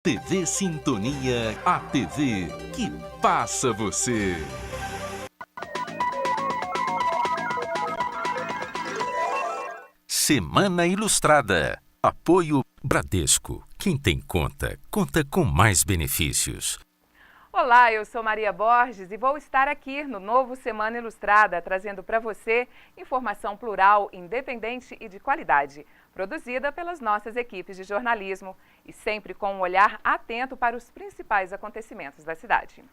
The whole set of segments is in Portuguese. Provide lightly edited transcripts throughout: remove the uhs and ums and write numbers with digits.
TV Sintonia, a TV que passa você. Semana Ilustrada. Apoio Bradesco. Quem tem conta, conta com mais benefícios. Olá, eu sou Maria Borges e vou estar aqui no novo Semana Ilustrada, trazendo para você informação plural, independente e de qualidade, produzida pelas nossas equipes de jornalismo e sempre com um olhar atento para os principais acontecimentos da cidade.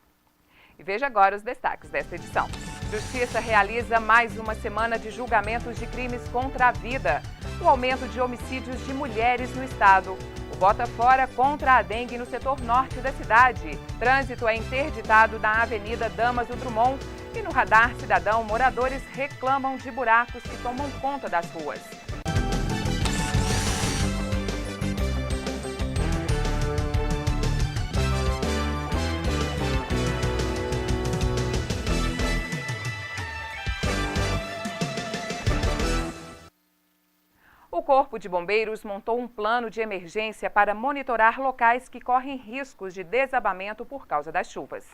E veja agora os destaques desta edição. Justiça realiza mais uma semana de julgamentos de crimes contra a vida. O aumento de homicídios de mulheres no estado. O bota fora contra a dengue no setor norte da cidade. Trânsito é interditado na Avenida Damas do Drummond. E no Radar Cidadão, moradores reclamam de buracos que tomam conta das ruas. O Corpo de Bombeiros montou um plano de emergência para monitorar locais que correm riscos de desabamento por causa das chuvas.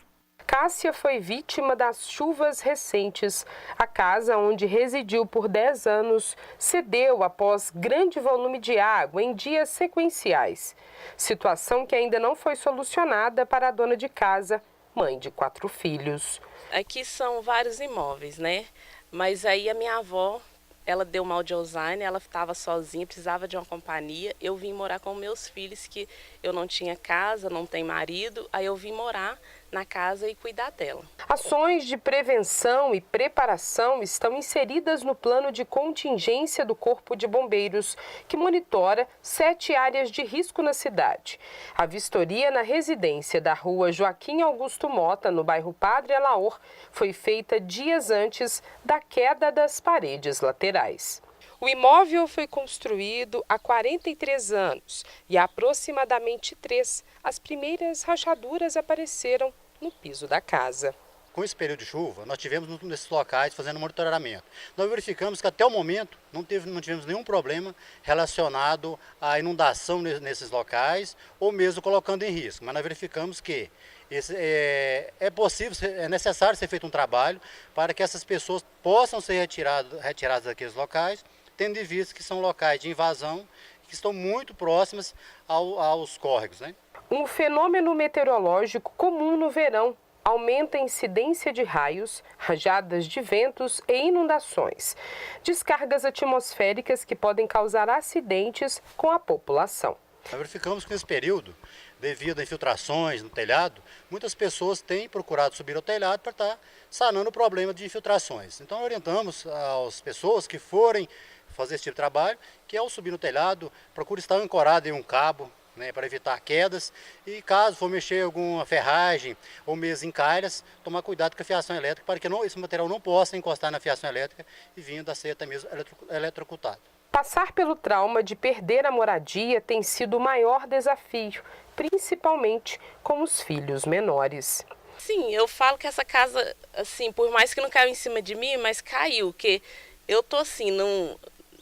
Cássia foi vítima das chuvas recentes. A casa, onde residiu por 10 anos, cedeu após grande volume de água em dias sequenciais. Situação que ainda não foi solucionada para a dona de casa, mãe de 4 filhos. Aqui são vários imóveis, né? Mas aí a minha avó, ela deu mal de Alzheimer, ela estava sozinha, precisava de uma companhia. Eu vim morar com meus filhos, que eu não tinha casa, não tenho marido. Aí eu vim morar na casa e cuidar dela. Ações de prevenção e preparação estão inseridas no plano de contingência do Corpo de Bombeiros, que monitora 7 áreas de risco na cidade. A vistoria na residência da rua Joaquim Augusto Mota, no bairro Padre Alaor, foi feita dias antes da queda das paredes laterais. O imóvel foi construído há 43 anos e há aproximadamente 3, as primeiras rachaduras apareceram no piso da casa. Com esse período de chuva, nós tivemos nesses locais fazendo monitoramento. Nós verificamos que até o momento não tivemos nenhum problema relacionado à inundação nesses locais ou mesmo colocando em risco. Mas nós verificamos que é necessário ser feito um trabalho para que essas pessoas possam ser retiradas daqueles locais, tendo em vista que são locais de invasão que estão muito próximas aos córregos, né? Um fenômeno meteorológico comum no verão aumenta a incidência de raios, rajadas de ventos e inundações. Descargas atmosféricas que podem causar acidentes com a população. Nós verificamos que nesse período, devido a infiltrações no telhado, muitas pessoas têm procurado subir ao telhado para estar sanando o problema de infiltrações. Então orientamos as pessoas que forem fazer esse tipo de trabalho, que ao subir no telhado, procure estar ancorado em um cabo, né, para evitar quedas, e caso for mexer em alguma ferragem ou mesmo em calhas, tomar cuidado com a fiação elétrica para que esse material não possa encostar na fiação elétrica e vir a ser até mesmo eletrocutado. Passar pelo trauma de perder a moradia tem sido o maior desafio, principalmente com os filhos menores. Sim, eu falo que essa casa, assim, por mais que não caiu em cima de mim, mas caiu, que eu tô assim,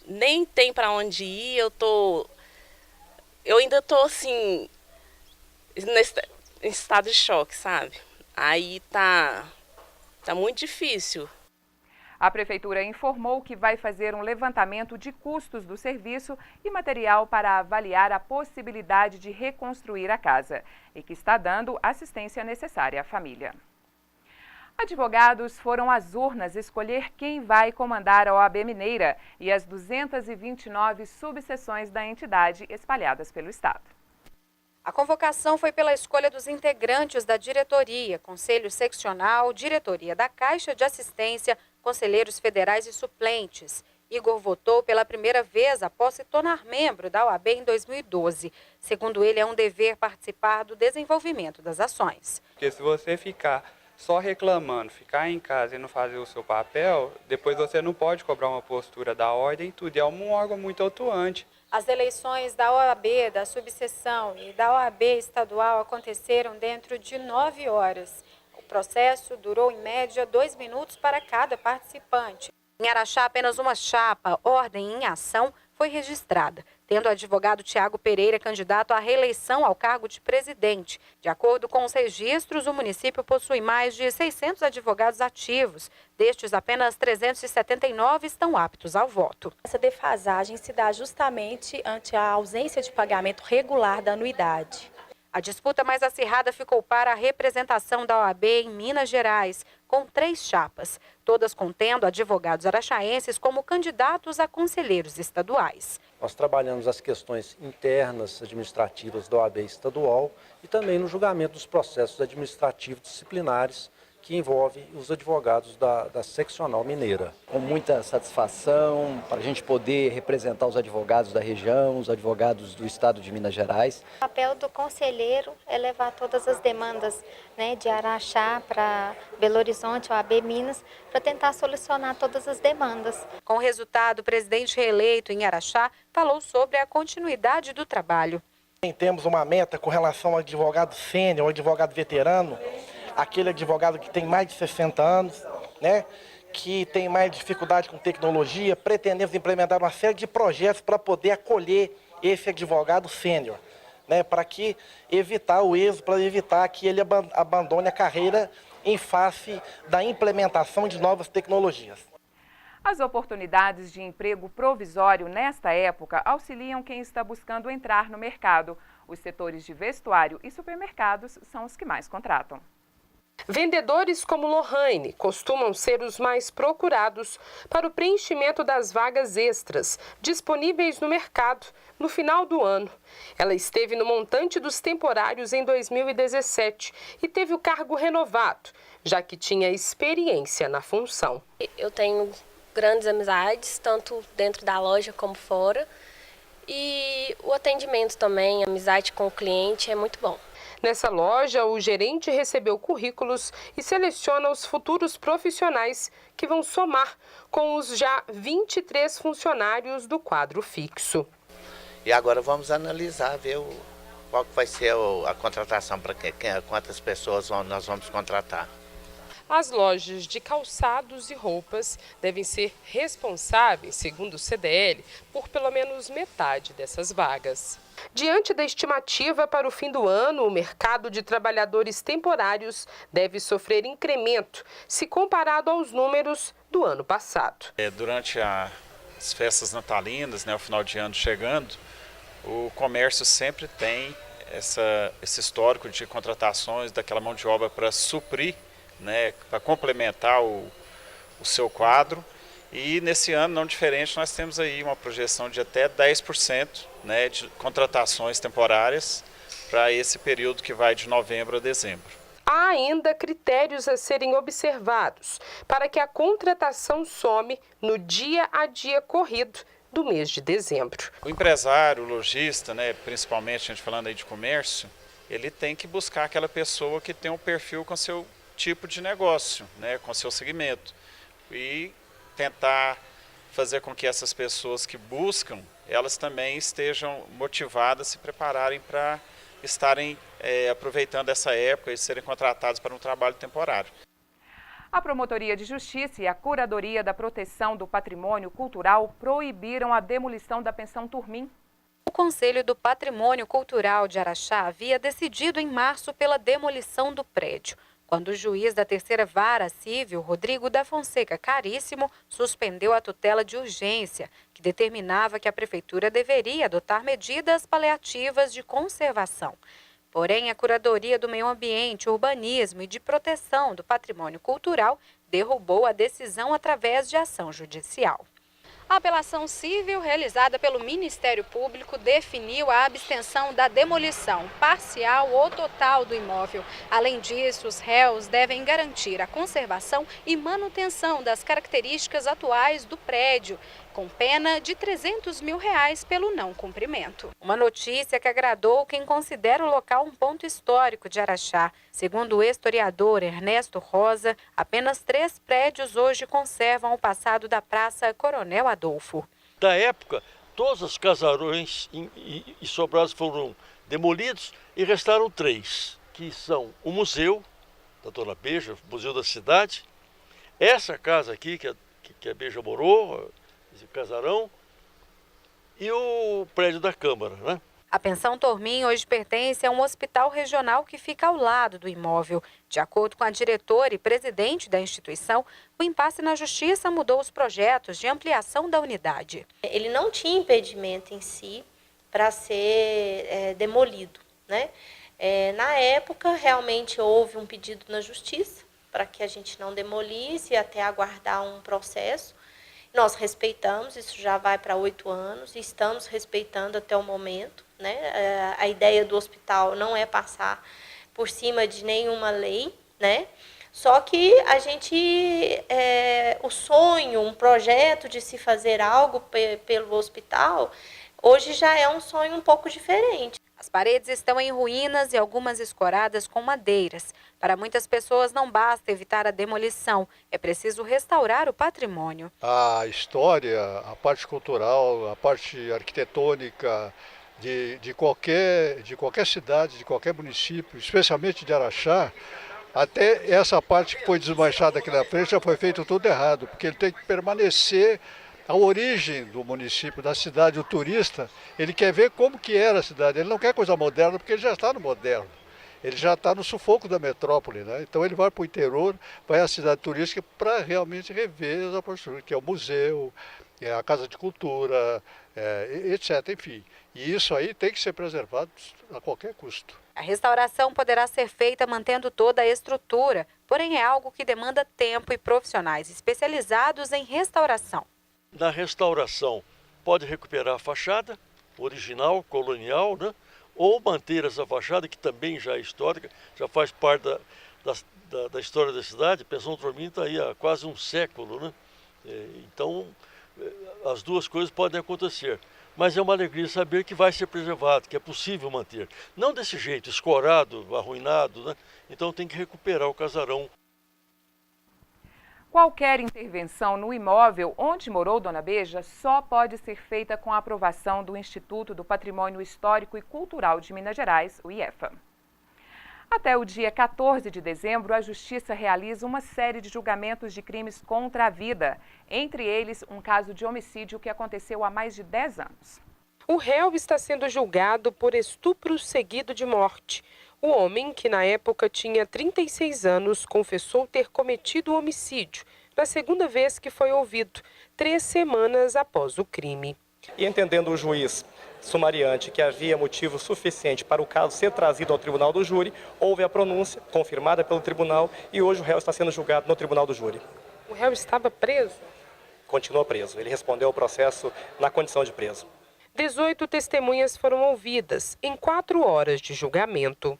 nem tem para onde ir, eu ainda tô assim, em estado de choque, sabe? Aí tá muito difícil. A Prefeitura informou que vai fazer um levantamento de custos do serviço e material para avaliar a possibilidade de reconstruir a casa e que está dando assistência necessária à família. Advogados foram às urnas escolher quem vai comandar a OAB Mineira e as 229 subseções da entidade espalhadas pelo estado. A convocação foi pela escolha dos integrantes da diretoria, Conselho Seccional, Diretoria da Caixa de Assistência, conselheiros federais e suplentes. Igor votou pela primeira vez após se tornar membro da OAB em 2012. Segundo ele, é um dever participar do desenvolvimento das ações. Porque se você ficar só reclamando, ficar em casa e não fazer o seu papel, depois você não pode cobrar uma postura da ordem e tudo. É um órgão muito atuante. As eleições da OAB, da subseção e da OAB estadual aconteceram dentro de 9 horas. O processo durou, em média, 2 minutos para cada participante. Em Araxá, apenas uma chapa, Ordem em Ação, foi registrada, tendo o advogado Tiago Pereira candidato à reeleição ao cargo de presidente. De acordo com os registros, o município possui mais de 600 advogados ativos. Destes, apenas 379 estão aptos ao voto. Essa defasagem se dá justamente ante a ausência de pagamento regular da anuidade. A disputa mais acirrada ficou para a representação da OAB em Minas Gerais, com 3 chapas, todas contendo advogados araxaenses como candidatos a conselheiros estaduais. Nós trabalhamos as questões internas administrativas da OAB estadual e também no julgamento dos processos administrativos disciplinares que envolve os advogados da seccional mineira. Com muita satisfação para a gente poder representar os advogados da região, os advogados do estado de Minas Gerais. O papel do conselheiro é levar todas as demandas, de Araxá para Belo Horizonte, OAB Minas, para tentar solucionar todas as demandas. Com o resultado, o presidente reeleito em Araxá falou sobre a continuidade do trabalho. Temos uma meta com relação ao advogado sênior, ao advogado veterano, aquele advogado que tem mais de 60 anos, que tem mais dificuldade com tecnologia. Pretendemos implementar uma série de projetos para poder acolher esse advogado sênior, para que evitar o êxodo, para evitar que ele abandone a carreira em face da implementação de novas tecnologias. As oportunidades de emprego provisório nesta época auxiliam quem está buscando entrar no mercado. Os setores de vestuário e supermercados são os que mais contratam. Vendedores como Lohane costumam ser os mais procurados para o preenchimento das vagas extras disponíveis no mercado no final do ano. Ela esteve no montante dos temporários em 2017 e teve o cargo renovado, já que tinha experiência na função. Eu tenho grandes amizades, tanto dentro da loja como fora, e o atendimento também, a amizade com o cliente é muito bom. Nessa loja, o gerente recebeu currículos e seleciona os futuros profissionais que vão somar com os já 23 funcionários do quadro fixo. E agora vamos analisar, ver qual que vai ser a contratação, para quantas pessoas nós vamos contratar. As lojas de calçados e roupas devem ser responsáveis, segundo o CDL, por pelo menos metade dessas vagas. Diante da estimativa para o fim do ano, o mercado de trabalhadores temporários deve sofrer incremento, se comparado aos números do ano passado. Durante as festas natalinas, o final de ano chegando, o comércio sempre tem esse histórico de contratações daquela mão de obra para suprir, para complementar o seu quadro. E nesse ano, não diferente, nós temos aí uma projeção de até 10% de contratações temporárias para esse período que vai de novembro a dezembro. Há ainda critérios a serem observados para que a contratação some no dia a dia corrido do mês de dezembro. O empresário, o lojista, principalmente a gente falando aí de comércio, ele tem que buscar aquela pessoa que tem um perfil com seu tipo de negócio, com seu segmento, e tentar fazer com que essas pessoas que buscam, elas também estejam motivadas, se prepararem para estarem aproveitando essa época e serem contratados para um trabalho temporário. A Promotoria de Justiça e a Curadoria da Proteção do Patrimônio Cultural proibiram a demolição da pensão Turmin. O Conselho do Patrimônio Cultural de Araxá havia decidido em março pela demolição do prédio, quando o juiz da terceira vara civil, Rodrigo da Fonseca Caríssimo, suspendeu a tutela de urgência, que determinava que a prefeitura deveria adotar medidas paliativas de conservação. Porém, a Curadoria do Meio Ambiente, Urbanismo e de Proteção do Patrimônio Cultural derrubou a decisão através de ação judicial. A apelação civil realizada pelo Ministério Público definiu a abstenção da demolição parcial ou total do imóvel. Além disso, os réus devem garantir a conservação e manutenção das características atuais do prédio, com pena de R$300 mil pelo não cumprimento. Uma notícia que agradou quem considera o local um ponto histórico de Araxá. Segundo o historiador Ernesto Rosa, apenas 3 prédios hoje conservam o passado da Praça Coronel Adolfo. Da época, todos os casarões e sobrados foram demolidos e restaram 3, que são o Museu da Dona Beija, o Museu da Cidade, essa casa aqui que a Beija morou, esse casarão, e o prédio da Câmara, né? A Pensão Tormin hoje pertence a um hospital regional que fica ao lado do imóvel. De acordo com a diretora e presidente da instituição, o impasse na Justiça mudou os projetos de ampliação da unidade. Ele não tinha impedimento em si para ser demolido, né? Na época, realmente houve um pedido na Justiça para que a gente não demolisse até aguardar um processo. Nós respeitamos, isso já vai para 8 anos, e estamos respeitando até o momento, né? A ideia do hospital não é passar por cima de nenhuma lei, né? Só que a gente, o sonho, um projeto de se fazer algo pelo hospital, hoje já é um sonho um pouco diferente. As paredes estão em ruínas e algumas escoradas com madeiras. Para muitas pessoas não basta evitar a demolição, é preciso restaurar o patrimônio. A história, a parte cultural, a parte arquitetônica de qualquer cidade, de qualquer município, especialmente de Araxá, até essa parte que foi desmanchada aqui na frente já foi feito tudo errado, porque ele tem que permanecer a origem do município, da cidade. O turista, ele quer ver como que era a cidade, ele não quer coisa moderna porque ele já está no moderno. Ele já está no sufoco da metrópole, né? Então ele vai para o interior, vai à cidade turística para realmente rever as oportunidades, que é o museu, é a casa de cultura, etc. Enfim, e isso aí tem que ser preservado a qualquer custo. A restauração poderá ser feita mantendo toda a estrutura, porém é algo que demanda tempo e profissionais especializados em restauração. Na restauração, pode recuperar a fachada original, colonial, né? Ou manter essa fachada, que também já é histórica, já faz parte da história da cidade. Pensão Tormin está aí há quase um século, né? Então, as duas coisas podem acontecer. Mas é uma alegria saber que vai ser preservado, que é possível manter. Não desse jeito, escorado, arruinado, né? Então tem que recuperar o casarão. Qualquer intervenção no imóvel onde morou Dona Beija só pode ser feita com a aprovação do Instituto do Patrimônio Histórico e Cultural de Minas Gerais, o IEFA. Até o dia 14 de dezembro, a Justiça realiza uma série de julgamentos de crimes contra a vida, entre eles um caso de homicídio que aconteceu há mais de 10 anos. O réu está sendo julgado por estupro seguido de morte. O homem, que na época tinha 36 anos, confessou ter cometido o homicídio, na segunda vez que foi ouvido, 3 semanas após o crime. E entendendo o juiz sumariante que havia motivo suficiente para o caso ser trazido ao tribunal do júri, houve a pronúncia confirmada pelo tribunal e hoje o réu está sendo julgado no tribunal do júri. O réu estava preso? Continua preso. Ele respondeu ao processo na condição de preso. 18 testemunhas foram ouvidas em 4 horas de julgamento.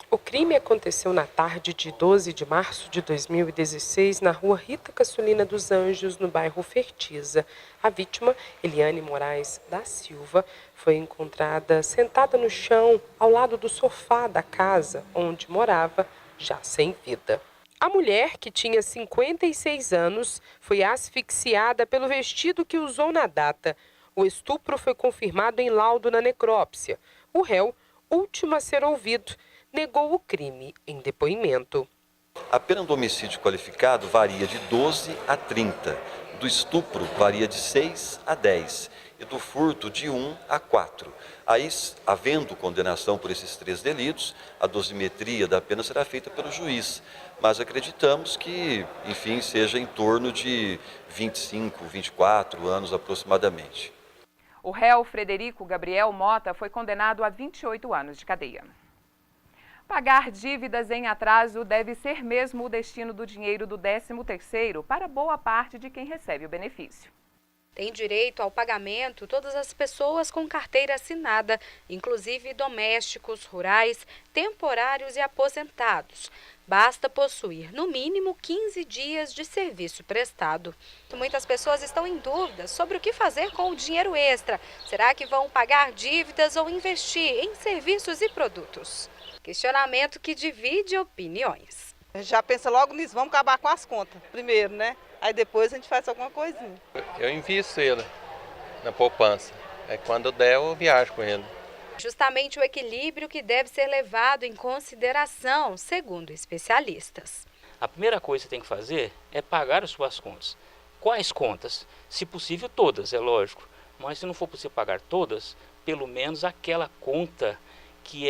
O crime aconteceu na tarde de 12 de março de 2016, na rua Rita Caçulina dos Anjos, no bairro Fertiza. A vítima, Eliane Moraes da Silva, foi encontrada sentada no chão, ao lado do sofá da casa onde morava, já sem vida. A mulher, que tinha 56 anos, foi asfixiada pelo vestido que usou na data. O estupro foi confirmado em laudo na necrópsia. O réu, último a ser ouvido, negou o crime em depoimento. A pena do homicídio qualificado varia de 12 a 30, do estupro varia de 6 a 10 e do furto de 1 a 4. Aí, havendo condenação por esses 3 delitos, a dosimetria da pena será feita pelo juiz, mas acreditamos que, enfim, seja em torno de 25, 24 anos aproximadamente. O réu Frederico Gabriel Mota foi condenado a 28 anos de cadeia. Pagar dívidas em atraso deve ser mesmo o destino do dinheiro do 13º para boa parte de quem recebe o benefício. Tem direito ao pagamento todas as pessoas com carteira assinada, inclusive domésticos, rurais, temporários e aposentados. Basta possuir, no mínimo, 15 dias de serviço prestado. Muitas pessoas estão em dúvida sobre o que fazer com o dinheiro extra. Será que vão pagar dívidas ou investir em serviços e produtos? Questionamento que divide opiniões. Já pensa logo nisso, vamos acabar com as contas primeiro, né? Aí depois a gente faz alguma coisinha. Eu invisto ele na poupança. Aí quando der eu viajo com ele. Justamente o equilíbrio que deve ser levado em consideração, segundo especialistas. A primeira coisa que você tem que fazer é pagar as suas contas. Quais contas? Se possível todas, é lógico. Mas se não for possível pagar todas, pelo menos aquela conta que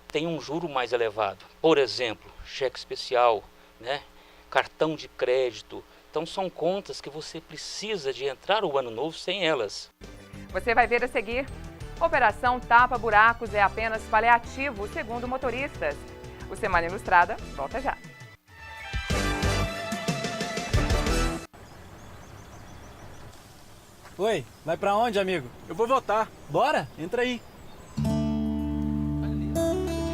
tem um juro mais elevado. Por exemplo, cheque especial, né? Cartão de crédito. Então são contas que você precisa de entrar o ano novo sem elas. Você vai ver a seguir. Operação Tapa Buracos é apenas paliativo, segundo motoristas. O Semana Ilustrada volta já. Oi, vai pra onde, amigo? Eu vou votar. Bora, entra aí.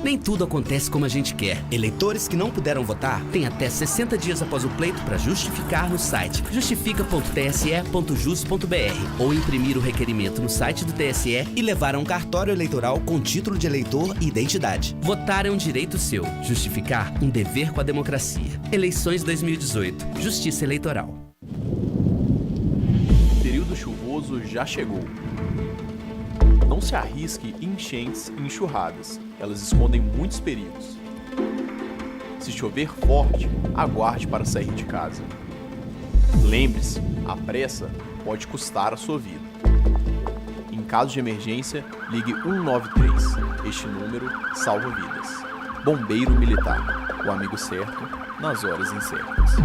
Nem tudo acontece como a gente quer. Eleitores que não puderam votar têm até 60 dias após o pleito para justificar no site justifica.tse.jus.br ou imprimir o requerimento no site do TSE e levar a um cartório eleitoral com título de eleitor e identidade. Votar é um direito seu. Justificar, um dever com a democracia. Eleições 2018. Justiça Eleitoral. O período chuvoso já chegou. Não se arrisque em enchentes e enxurradas. Elas escondem muitos perigos. Se chover forte, aguarde para sair de casa. Lembre-se, a pressa pode custar a sua vida. Em caso de emergência, ligue 193. Este número salva vidas. Bombeiro Militar, o amigo certo nas horas incertas.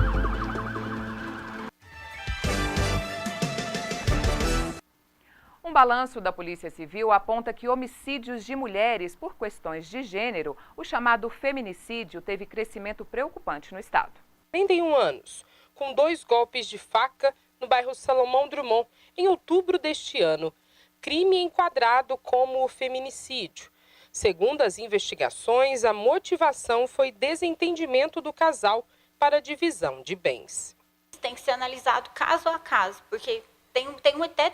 Um balanço da Polícia Civil aponta que homicídios de mulheres por questões de gênero, o chamado feminicídio, teve crescimento preocupante no estado. 41 anos, com 2 golpes de faca no bairro Salomão Drummond, em outubro deste ano. Crime enquadrado como feminicídio. Segundo as investigações, a motivação foi desentendimento do casal para a divisão de bens. Tem que ser analisado caso a caso, porque tem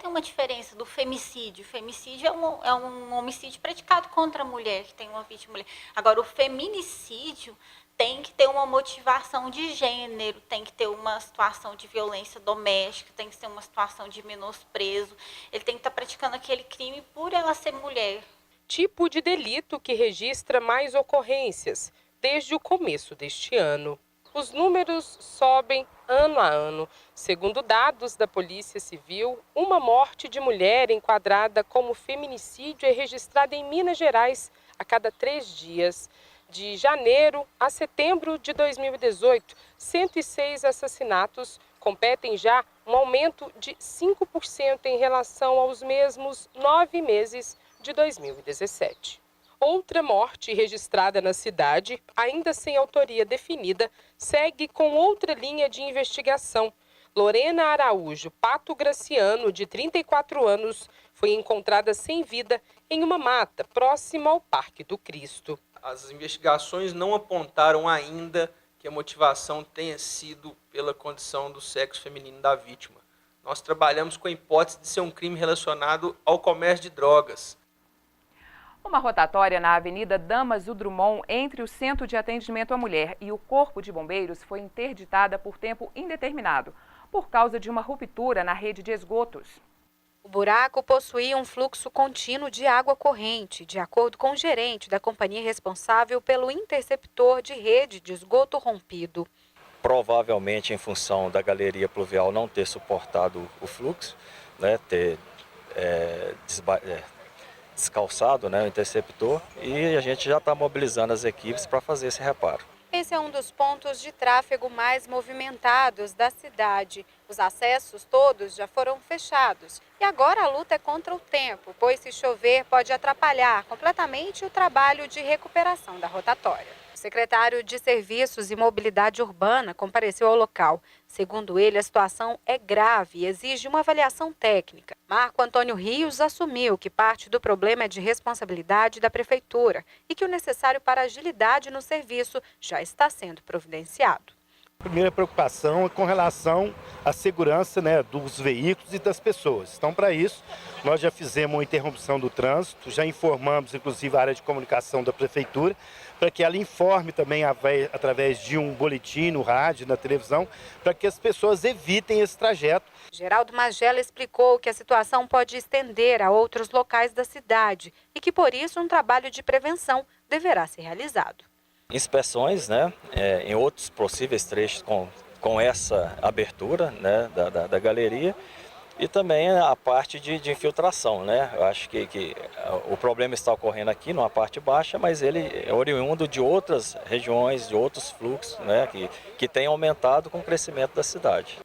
uma diferença do femicídio. O femicídio é um homicídio praticado contra a mulher, que tem uma vítima mulher. Agora, o feminicídio tem que ter uma motivação de gênero, tem que ter uma situação de violência doméstica, tem que ter uma situação de menosprezo. Ele tem que estar praticando aquele crime por ela ser mulher. Tipo de delito que registra mais ocorrências desde o começo deste ano. Os números sobem ano a ano. Segundo dados da Polícia Civil, uma morte de mulher enquadrada como feminicídio é registrada em Minas Gerais a cada 3 dias. De janeiro a setembro de 2018, 106 assassinatos competem já um aumento de 5% em relação aos mesmos 9 meses de 2017. Outra morte registrada na cidade, ainda sem autoria definida, segue com outra linha de investigação. Lorena Araújo Pato Graciano, de 34 anos, foi encontrada sem vida em uma mata próxima ao Parque do Cristo. As investigações não apontaram ainda que a motivação tenha sido pela condição do sexo feminino da vítima. Nós trabalhamos com a hipótese de ser um crime relacionado ao comércio de drogas. Uma rotatória na Avenida Damaso Drummond, entre o Centro de Atendimento à Mulher e o Corpo de Bombeiros, foi interditada por tempo indeterminado, por causa de uma ruptura na rede de esgotos. O buraco possuía um fluxo contínuo de água corrente, de acordo com o gerente da companhia responsável pelo interceptor de rede de esgoto rompido. Provavelmente em função da galeria pluvial não ter suportado o fluxo, né, ter descalçado, o interceptor, e a gente já está mobilizando as equipes para fazer esse reparo. Esse é um dos pontos de tráfego mais movimentados da cidade. Os acessos todos já foram fechados. E agora a luta é contra o tempo, pois se chover pode atrapalhar completamente o trabalho de recuperação da rotatória. O secretário de Serviços e Mobilidade Urbana compareceu ao local. Segundo ele, a situação é grave e exige uma avaliação técnica. Marco Antônio Rios assumiu que parte do problema é de responsabilidade da Prefeitura e que o necessário para agilidade no serviço já está sendo providenciado. A primeira preocupação é com relação à segurança, dos veículos e das pessoas. Então, para isso, nós já fizemos uma interrupção do trânsito, já informamos, inclusive, a área de comunicação da Prefeitura, para que ela informe também através de um boletim no rádio, na televisão, para que as pessoas evitem esse trajeto. Geraldo Magela explicou que a situação pode estender a outros locais da cidade e que, por isso, um trabalho de prevenção deverá ser realizado. Inspeções, em outros possíveis trechos com essa abertura, da galeria, E também a parte de infiltração, né? Eu acho que o problema está ocorrendo aqui numa parte baixa, mas ele é oriundo de outras regiões, de outros fluxos, né? Que tem aumentado com o crescimento da cidade.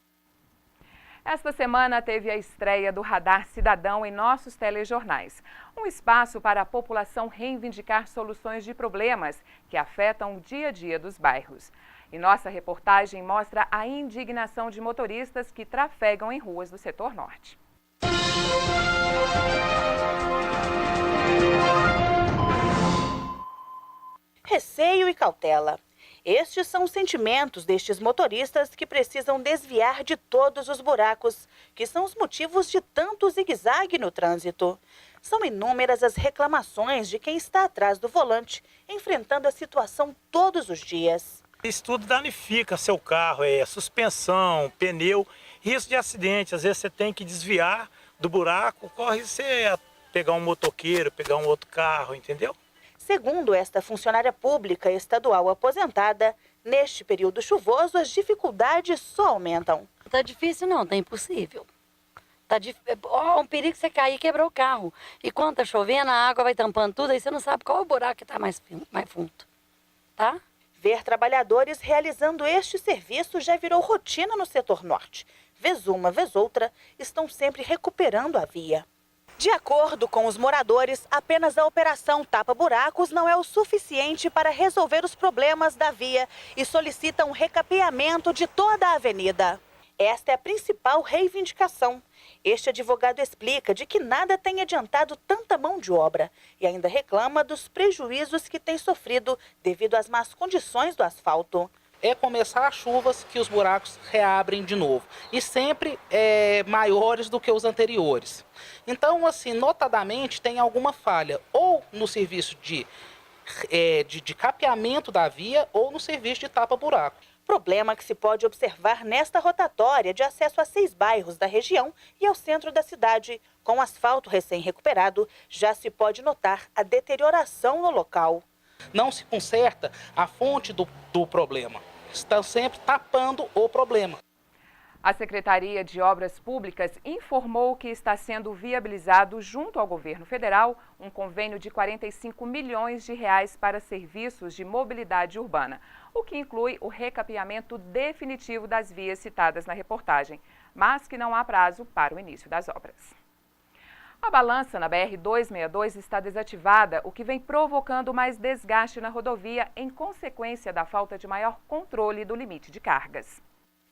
Esta semana teve a estreia do Radar Cidadão em nossos telejornais. Um espaço para a população reivindicar soluções de problemas que afetam o dia a dia dos bairros. E nossa reportagem mostra a indignação de motoristas que trafegam em ruas do setor norte. Receio e cautela. Estes são os sentimentos destes motoristas que precisam desviar de todos os buracos, que são os motivos de tanto zigue-zague no trânsito. São inúmeras as reclamações de quem está atrás do volante, enfrentando a situação todos os dias. Isso tudo danifica seu carro, suspensão, pneu, risco de acidente. Às vezes você tem que desviar do buraco, corre você pegar um motoqueiro, pegar um outro carro, entendeu? Segundo esta funcionária pública estadual aposentada, neste período chuvoso as dificuldades só aumentam. Tá difícil não, tá impossível. Um perigo você cair e quebrar o carro. E quando tá chovendo, a água vai tampando tudo, aí você não sabe qual é o buraco que tá mais fundo, tá? Ver trabalhadores realizando este serviço já virou rotina no setor norte. Vez uma, vez outra, estão sempre recuperando a via. De acordo com os moradores, apenas a operação tapa-buracos não é o suficiente para resolver os problemas da via e solicitam um recapeamento de toda a avenida. Esta é a principal reivindicação. Este advogado explica de que nada tem adiantado tanta mão de obra e ainda reclama dos prejuízos que tem sofrido devido às más condições do asfalto. É começar as chuvas que os buracos reabrem de novo e sempre maiores do que os anteriores. Então, assim, notadamente tem alguma falha ou no serviço de capeamento da via ou no serviço de tapa-buraco. Problema que se pode observar nesta rotatória de acesso a 6 bairros da região e ao centro da cidade. Com asfalto recém-recuperado, já se pode notar a deterioração no local. Não se conserta a fonte do problema. Estão sempre tapando o problema. A Secretaria de Obras Públicas informou que está sendo viabilizado junto ao governo federal um convênio de 45 milhões de reais para serviços de mobilidade urbana, o que inclui o recapeamento definitivo das vias citadas na reportagem, mas que não há prazo para o início das obras. A balança na BR-262 está desativada, o que vem provocando mais desgaste na rodovia em consequência da falta de maior controle do limite de cargas.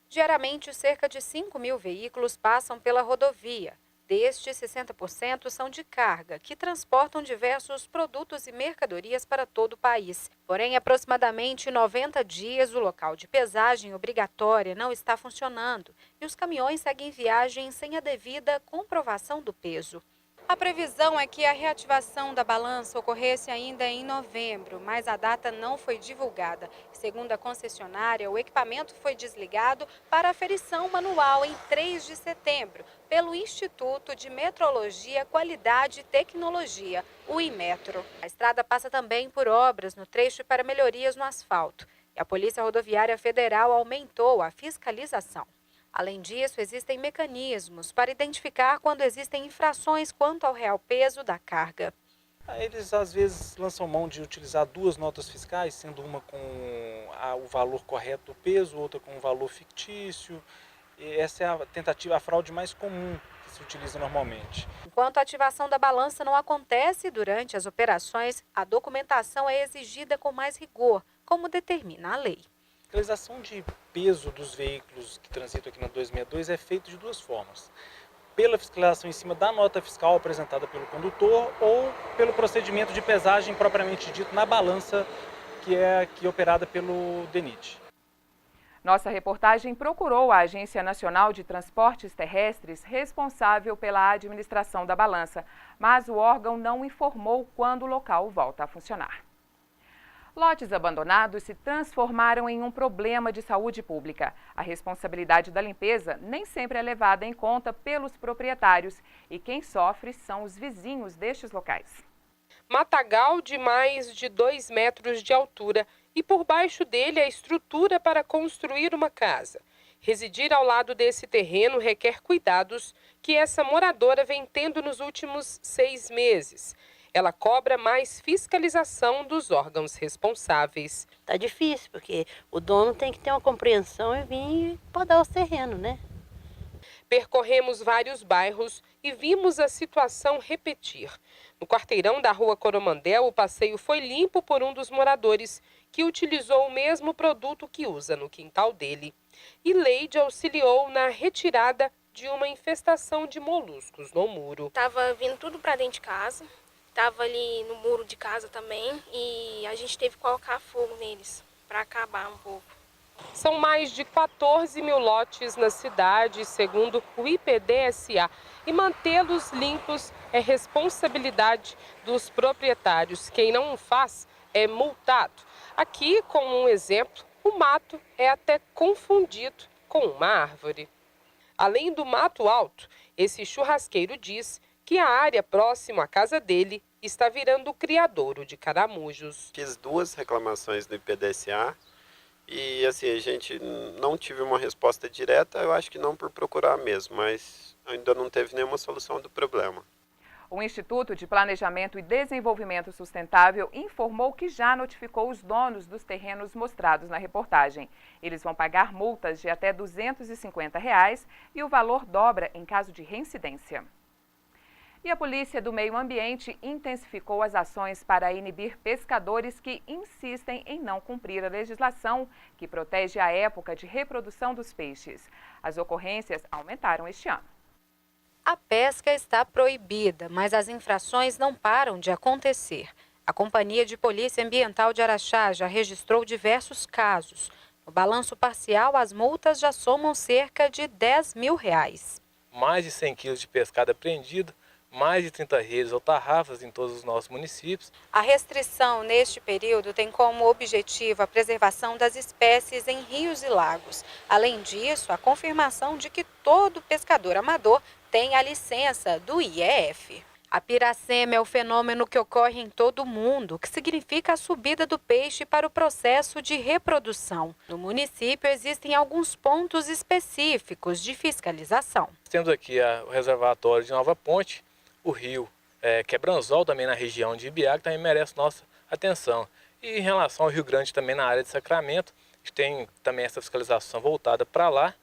Diariamente, cerca de 5 mil veículos passam pela rodovia. Destes, 60% são de carga, que transportam diversos produtos e mercadorias para todo o país. Porém, aproximadamente 90 dias, o local de pesagem obrigatória não está funcionando e os caminhões seguem viagem sem a devida comprovação do peso. A previsão é que a reativação da balança ocorresse ainda em novembro, mas a data não foi divulgada. Segundo a concessionária, o equipamento foi desligado para aferição manual em 3 de setembro, pelo Instituto de Metrologia, Qualidade e Tecnologia, o Inmetro. A estrada passa também por obras no trecho para melhorias no asfalto. E a Polícia Rodoviária Federal aumentou a fiscalização. Além disso, existem mecanismos para identificar quando existem infrações quanto ao real peso da carga. Eles, às vezes, lançam mão de utilizar 2 notas fiscais, sendo uma com o valor correto do peso, outra com o valor fictício. E essa é a fraude mais comum que se utiliza normalmente. Enquanto a ativação da balança não acontece durante as operações, a documentação é exigida com mais rigor, como determina a lei. A fiscalização de peso dos veículos que transitam aqui na 262 é feita de 2 formas. Pela fiscalização em cima da nota fiscal apresentada pelo condutor ou pelo procedimento de pesagem propriamente dito na balança que é aqui operada pelo DENIT. Nossa reportagem procurou a Agência Nacional de Transportes Terrestres responsável pela administração da balança, mas o órgão não informou quando o local volta a funcionar. Lotes abandonados se transformaram em um problema de saúde pública. A responsabilidade da limpeza nem sempre é levada em conta pelos proprietários e quem sofre são os vizinhos destes locais. Matagal de mais de 2 metros de altura e por baixo dele a estrutura para construir uma casa. Residir ao lado desse terreno requer cuidados que essa moradora vem tendo nos últimos 6 meses. Ela cobra mais fiscalização dos órgãos responsáveis. Tá difícil, porque o dono tem que ter uma compreensão e vir podar o terreno, né? Percorremos vários bairros e vimos a situação repetir. No quarteirão da Rua Coromandel, o passeio foi limpo por um dos moradores, que utilizou o mesmo produto que usa no quintal dele. E Leide auxiliou na retirada de uma infestação de moluscos no muro. Tava vindo tudo para dentro de casa, tava ali no muro de casa também, e a gente teve que colocar fogo neles para acabar um pouco. São mais de 14 mil lotes na cidade, segundo o IPDSA, e mantê-los limpos é responsabilidade dos proprietários. Quem não o faz é multado. Aqui, como um exemplo, o mato é até confundido com uma árvore. Além do mato alto, esse churrasqueiro diz que a área próxima à casa dele está virando criadouro de caramujos. Fiz 2 reclamações do IPDSA e assim, a gente não tive uma resposta direta, eu acho que não por procurar mesmo, mas ainda não teve nenhuma solução do problema. O Instituto de Planejamento e Desenvolvimento Sustentável informou que já notificou os donos dos terrenos mostrados na reportagem. Eles vão pagar multas de até R$ 250 e o valor dobra em caso de reincidência. E a Polícia do Meio Ambiente intensificou as ações para inibir pescadores que insistem em não cumprir a legislação que protege a época de reprodução dos peixes. As ocorrências aumentaram este ano. A pesca está proibida, mas as infrações não param de acontecer. A Companhia de Polícia Ambiental de Araxá já registrou diversos casos. No balanço parcial, as multas já somam cerca de R$10 mil. Mais de 100 quilos de pescado apreendido, mais de 30 redes ou tarrafas em todos os nossos municípios. A restrição neste período tem como objetivo a preservação das espécies em rios e lagos. Além disso, a confirmação de que todo pescador amador tem a licença do IEF. A piracema é o fenômeno que ocorre em todo o mundo, que significa a subida do peixe para o processo de reprodução. No município existem alguns pontos específicos de fiscalização. Temos aqui o reservatório de Nova Ponte, o rio Quebranzol, também na região de Ibiá, que também merece nossa atenção. E em relação ao Rio Grande, também na área de Sacramento, a gente tem também essa fiscalização voltada para lá,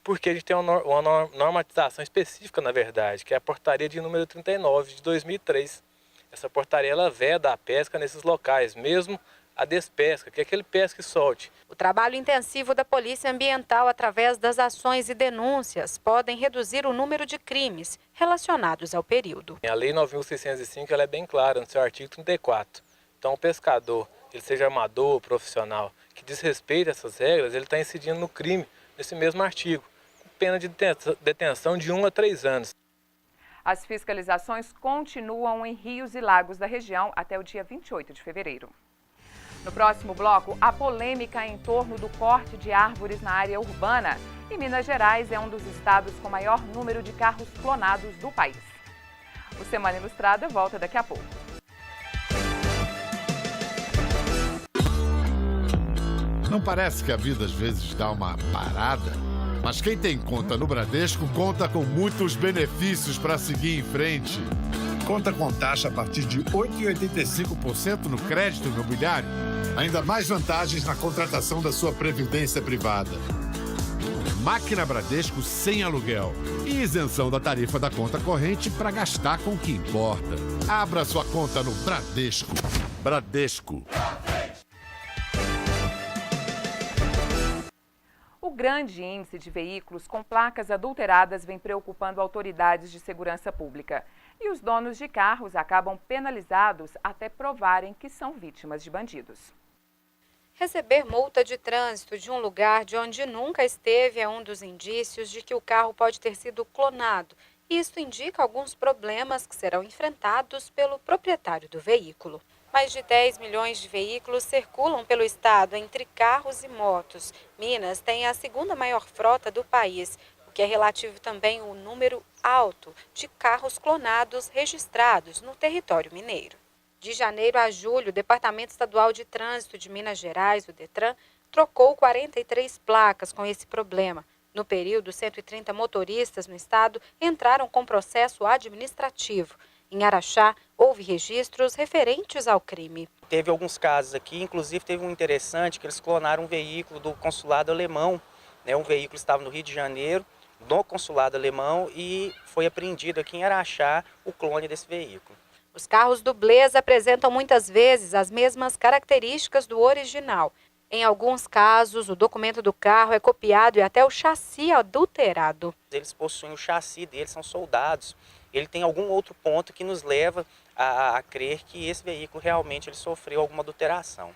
porque a gente tem uma normatização específica, na verdade, que é a portaria de número 39 de 2003. Essa portaria ela veda a pesca nesses locais, mesmo a despesca, que é aquele pesca e solte. O trabalho intensivo da Polícia Ambiental através das ações e denúncias podem reduzir o número de crimes relacionados ao período. A Lei 9.605 ela é bem clara no seu artigo 34. Então o pescador, ele seja amador ou profissional, que desrespeita essas regras, ele está incidindo no crime nesse mesmo artigo, com pena de detenção de 1 a 3 anos. As fiscalizações continuam em rios e lagos da região até o dia 28 de fevereiro. No próximo bloco, a polêmica em torno do corte de árvores na área urbana. E Minas Gerais é um dos estados com maior número de carros clonados do país. O Semana Ilustrada volta daqui a pouco. Não parece que a vida às vezes dá uma parada? Mas quem tem conta no Bradesco conta com muitos benefícios para seguir em frente. Conta com taxa a partir de 8,85% no crédito imobiliário. Ainda mais vantagens na contratação da sua previdência privada. Máquina Bradesco sem aluguel. E isenção da tarifa da conta corrente para gastar com o que importa. Abra sua conta no Bradesco. Bradesco. O grande índice de veículos com placas adulteradas vem preocupando autoridades de segurança pública. E os donos de carros acabam penalizados até provarem que são vítimas de bandidos. Receber multa de trânsito de um lugar de onde nunca esteve é um dos indícios de que o carro pode ter sido clonado. Isto indica alguns problemas que serão enfrentados pelo proprietário do veículo. Mais de 10 milhões de veículos circulam pelo estado entre carros e motos. Minas tem a segunda maior frota do país, o que é relativo também ao número alto de carros clonados registrados no território mineiro. De janeiro a julho, o Departamento Estadual de Trânsito de Minas Gerais, o DETRAN, trocou 43 placas com esse problema. No período, 130 motoristas no estado entraram com processo administrativo. Em Araxá, houve registros referentes ao crime. Teve alguns casos aqui, inclusive teve um interessante que eles clonaram um veículo do consulado alemão. Um veículo estava no Rio de Janeiro, no consulado alemão, e foi apreendido aqui em Araxá o clone desse veículo. Os carros dublês apresentam muitas vezes as mesmas características do original. Em alguns casos, o documento do carro é copiado e até o chassi adulterado. Eles possuem o chassi deles, são soldados. Ele tem algum outro ponto que nos leva a crer que esse veículo realmente ele sofreu alguma adulteração.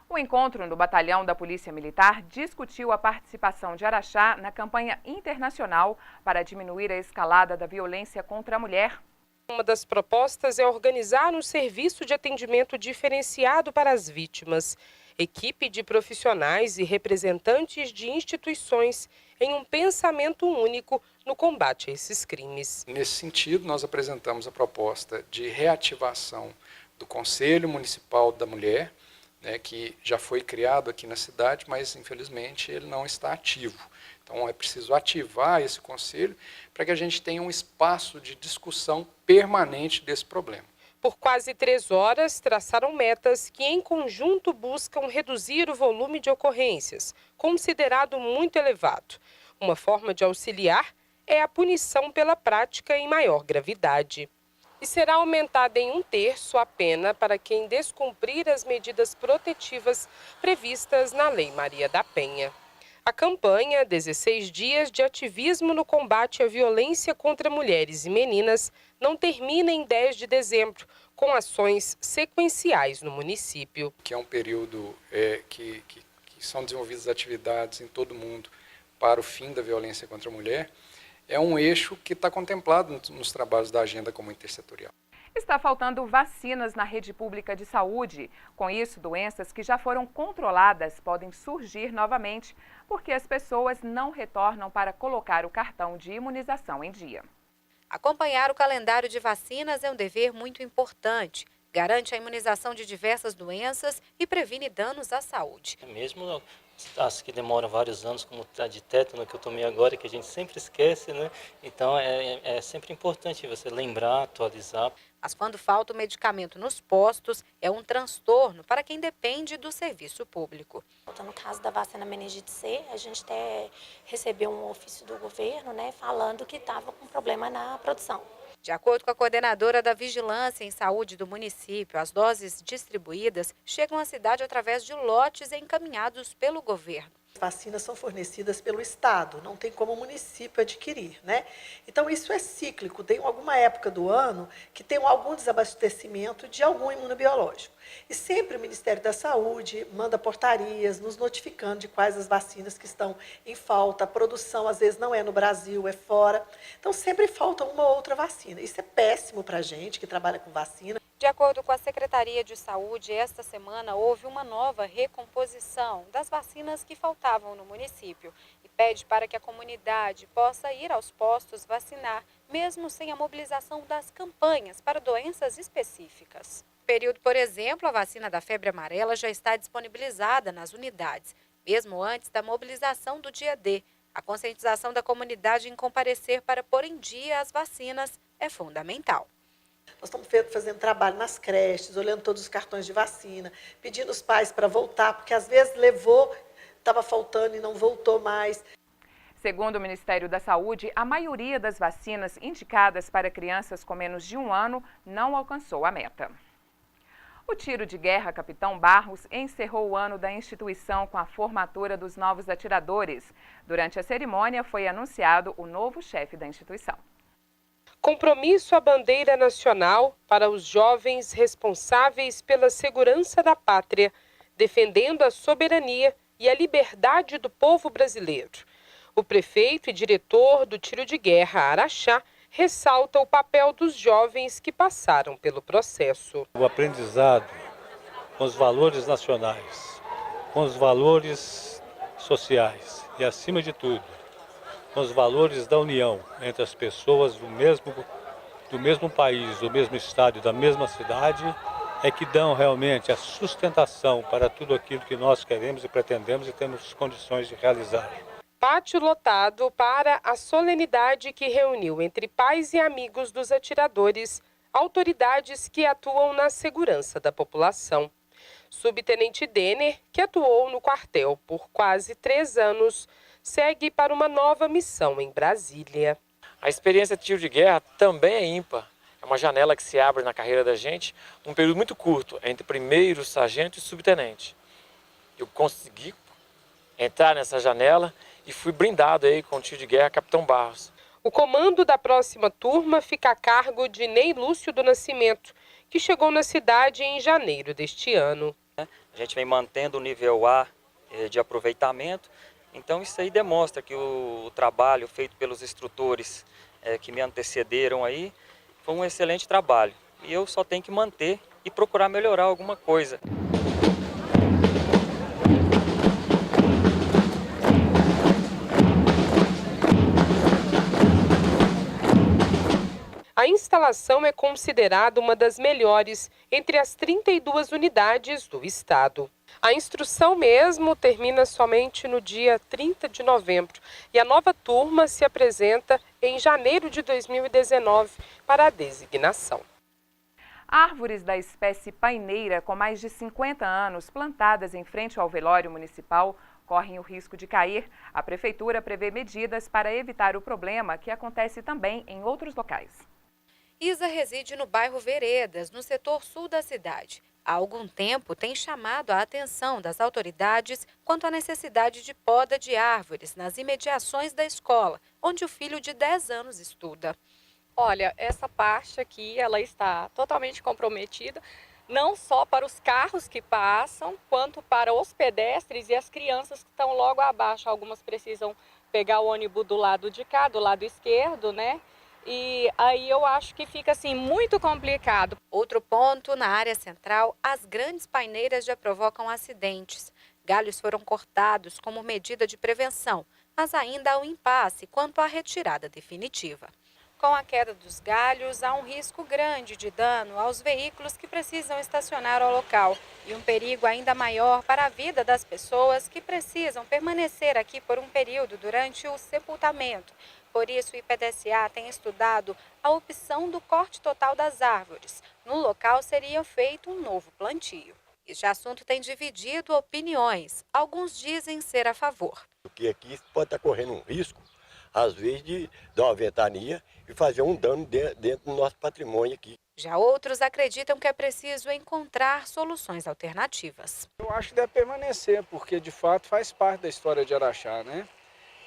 O encontro no Batalhão da Polícia Militar discutiu a participação de Araxá na campanha internacional para diminuir a escalada da violência contra a mulher. Uma das propostas é organizar um serviço de atendimento diferenciado para as vítimas. Equipe de profissionais e representantes de instituições em um pensamento único no combate a esses crimes. Nesse sentido, nós apresentamos a proposta de reativação do Conselho Municipal da Mulher, que já foi criado aqui na cidade, mas infelizmente ele não está ativo. Então é preciso ativar esse conselho para que a gente tenha um espaço de discussão permanente desse problema. Por quase 3 horas, traçaram metas que em conjunto buscam reduzir o volume de ocorrências, considerado muito elevado. Uma forma de auxiliar é a punição pela prática em maior gravidade. E será aumentada em 1/3 a pena para quem descumprir as medidas protetivas previstas na Lei Maria da Penha. A campanha 16 dias de ativismo no combate à violência contra mulheres e meninas não termina em 10 de dezembro, com ações sequenciais no município. Que é um período que são desenvolvidas atividades em todo o mundo para o fim da violência contra a mulher. É um eixo que está contemplado nos trabalhos da agenda comum intersetorial. Está faltando vacinas na rede pública de saúde. Com isso, doenças que já foram controladas podem surgir novamente, porque as pessoas não retornam para colocar o cartão de imunização em dia. Acompanhar o calendário de vacinas é um dever muito importante. Garante a imunização de diversas doenças e previne danos à saúde. Mesmo as que demoram vários anos, como a de tétano que eu tomei agora, que a gente sempre esquece, né? Então é sempre importante você lembrar, atualizar. Mas quando falta o medicamento nos postos, é um transtorno para quem depende do serviço público. No caso da vacina meningite C, a gente até recebeu um ofício do governo, falando que estava com problema na produção. De acordo com a coordenadora da Vigilância em Saúde do município, as doses distribuídas chegam à cidade através de lotes encaminhados pelo governo. As vacinas são fornecidas pelo Estado, não tem como o município adquirir, Então isso é cíclico, tem alguma época do ano que tem algum desabastecimento de algum imunobiológico. E sempre o Ministério da Saúde manda portarias nos notificando de quais as vacinas que estão em falta. A produção às vezes não é no Brasil, é fora. Então sempre falta uma ou outra vacina. Isso é péssimo para a gente que trabalha com vacina. De acordo com a Secretaria de Saúde, esta semana houve uma nova recomposição das vacinas que faltavam no município e pede para que a comunidade possa ir aos postos vacinar, mesmo sem a mobilização das campanhas para doenças específicas. No período, por exemplo, a vacina da febre amarela já está disponibilizada nas unidades, mesmo antes da mobilização do dia D. A conscientização da comunidade em comparecer para pôr em dia as vacinas é fundamental. Nós estamos fazendo trabalho nas creches, olhando todos os cartões de vacina, pedindo os pais para voltar, porque às vezes levou, estava faltando e não voltou mais. Segundo o Ministério da Saúde, a maioria das vacinas indicadas para crianças com menos de 1 ano não alcançou a meta. O Tiro de Guerra Capitão Barros encerrou o ano da instituição com a formatura dos novos atiradores. Durante a cerimônia foi anunciado o novo chefe da instituição. Compromisso à bandeira nacional para os jovens responsáveis pela segurança da pátria, defendendo a soberania e a liberdade do povo brasileiro. O prefeito e diretor do Tiro de Guerra Araxá ressalta o papel dos jovens que passaram pelo processo. O aprendizado com os valores nacionais, com os valores sociais e, acima de tudo, com os valores da união entre as pessoas do mesmo país, do mesmo estado e da mesma cidade, é que dão realmente a sustentação para tudo aquilo que nós queremos e pretendemos e temos condições de realizar. Pátio lotado para a solenidade que reuniu entre pais e amigos dos atiradores, autoridades que atuam na segurança da população. Subtenente Denner, que atuou no quartel por quase 3 anos, segue para uma nova missão em Brasília. A experiência de tiro de guerra também é ímpar. É uma janela que se abre na carreira da gente num período muito curto, entre primeiro, sargento e subtenente. Eu consegui entrar nessa janela e fui brindado aí com o tiro de guerra Capitão Barros. O comando da próxima turma fica a cargo de Ney Lúcio do Nascimento, que chegou na cidade em janeiro deste ano. A gente vem mantendo o nível A de aproveitamento, então isso aí demonstra que o trabalho feito pelos instrutores que me antecederam aí foi um excelente trabalho. E eu só tenho que manter e procurar melhorar alguma coisa. A instalação é considerada uma das melhores entre as 32 unidades do estado. A instrução mesmo termina somente no dia 30 de novembro e a nova turma se apresenta em janeiro de 2019 para a designação. Árvores da espécie paineira com mais de 50 anos plantadas em frente ao velório municipal correm o risco de cair. A prefeitura prevê medidas para evitar o problema que acontece também em outros locais. Isa reside no bairro Veredas, no setor sul da cidade. Há algum tempo tem chamado a atenção das autoridades quanto à necessidade de poda de árvores nas imediações da escola, onde o filho de 10 anos estuda. Olha, essa parte aqui ela está totalmente comprometida, não só para os carros que passam, quanto para os pedestres e as crianças que estão logo abaixo. Algumas precisam pegar o ônibus do lado de cá, do lado esquerdo, né? E aí eu acho que fica assim muito complicado. Outro ponto, na área central, as grandes paineiras já provocam acidentes. Galhos foram cortados como medida de prevenção, mas ainda há um impasse quanto à retirada definitiva. Com a queda dos galhos, há um risco grande de dano aos veículos que precisam estacionar ao local e um perigo ainda maior para a vida das pessoas que precisam permanecer aqui por um período durante o sepultamento. Por isso, o IPDSA tem estudado a opção do corte total das árvores. No local seria feito um novo plantio. Este assunto tem dividido opiniões. Alguns dizem ser a favor. Porque aqui pode estar correndo um risco, às vezes, de dar uma ventania e fazer um dano dentro do nosso patrimônio aqui. Já outros acreditam que é preciso encontrar soluções alternativas. Eu acho que deve permanecer, porque de fato faz parte da história de Araxá, né?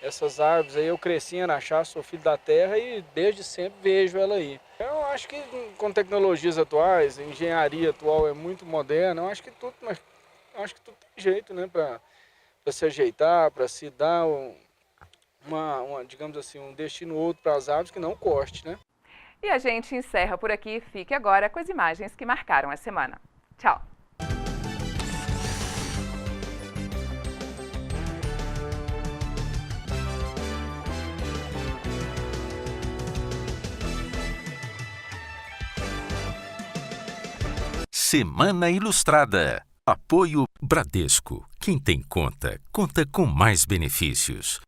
Essas árvores aí, eu cresci em Araxá, sou filho da terra e desde sempre vejo ela aí. Eu acho que com tecnologias atuais, a engenharia atual é muito moderna, eu acho que tudo tem jeito, né, para se ajeitar, para se dar digamos assim, um destino outro para as árvores que não corte, né? E a gente encerra por aqui. Fique agora com as imagens que marcaram a semana. Tchau! Semana Ilustrada. Apoio Bradesco. Quem tem conta, conta com mais benefícios.